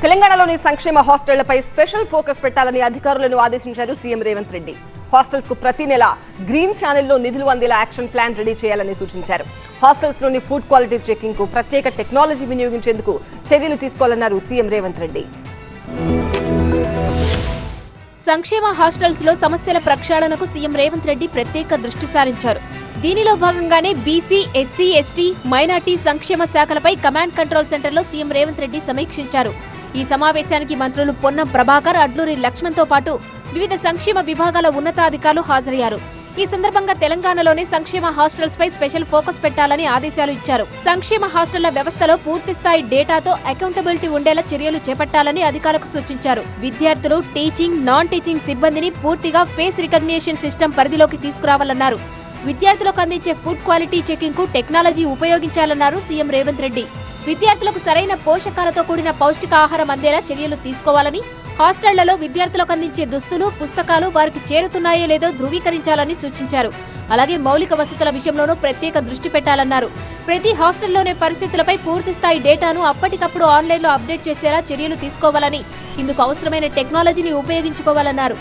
తెలంగాణలోని సంక్షేమ హాస్టళ్లపై special focus పెట్టాలని అధికారులను ఆదేశించారు సీఎం రేవంత్ రెడ్డి. హాస్టల్స్ కు ప్రతి నెల గ్రీన్ ఛానెల్లో నిధులు అందేలా యాక్షన్ ప్లాన్ రెడీ చేయాలని సూచించారు. హాస్టల్స్ లోని ఫుడ్ క్వాలిటీ చెకింగ్ కు ప్రత్యేక టెక్నాలజీ వినియోగించేందుకు చర్యలు తీసుకోవాలన్నారు సీఎం రేవంత్ రెడ్డి. సంక్షేమ హాస్టల్స్ లో సమస్యల ప్రక్షాళనకు సీఎం రేవంత్ రెడ్డి ప్రత్యేక దృష్టి సారించారు. దీనిలో భాగంగానే బీసీ, ఎస్సీ, ఎస్టీ, మైనార్టీ సంక్షేమ శాఖలపై కమాండ్ కంట్రోల్ సెంటర్లో సీఎం రేవంత్ రెడ్డి సమీక్షించారు. ఈ సమావేశానికి మంత్రులు పొన్నం ప్రభాకర్, అడ్లూరి లక్ష్మణ్తో పాటు వివిధ సంక్షేమ విభాగాల ఉన్నతాధికారులు హాజరయ్యారు. ఈ సందర్భంగా తెలంగాణలోని సంక్షేమ హాస్టల్స్ పై స్పెషల్ ఫోకస్ పెట్టాలని ఆదేశాలు ఇచ్చారు. సంక్షేమ హాస్టళ్ల వ్యవస్థలో పూర్తిస్థాయి డేటాతో అకౌంటబిలిటీ ఉండేలా చర్యలు చేపట్టాలని అధికారులకు సూచించారు. విద్యార్థులు, టీచింగ్, నాన్ టీచింగ్ సిబ్బందిని పూర్తిగా ఫేస్ రికగ్నిషన్ సిస్టమ్ పరిధిలోకి తీసుకురావాలన్నారు. విద్యార్థులకు అందించే ఫుడ్ క్వాలిటీ చెకింగ్ కు టెక్నాలజీ ఉపయోగించాలన్నారు సీఎం రేవంత్ రెడ్డి. విద్యార్థులకు సరైన పోషకాలతో కూడిన పౌష్టికాహారం అందేలా చర్యలు తీసుకోవాలని, హాస్టళ్లలో విద్యార్థులకు అందించే దుస్తులు, పుస్తకాలు వారికి చేరుతున్నాయో లేదో ధృవీకరించాలని సూచించారు. అలాగే మౌలిక వసతుల విషయంలోనూ ప్రత్యేక దృష్టి పెట్టాలన్నారు. ప్రతి హాస్టల్లోనే పరిస్థితులపై పూర్తిస్థాయి డేటాను అప్పటికప్పుడు ఆన్లైన్లో అప్డేట్ చేసేలా చర్యలు తీసుకోవాలని, ఇందుకు అవసరమైన టెక్నాలజీని ఉపయోగించుకోవాలన్నారు.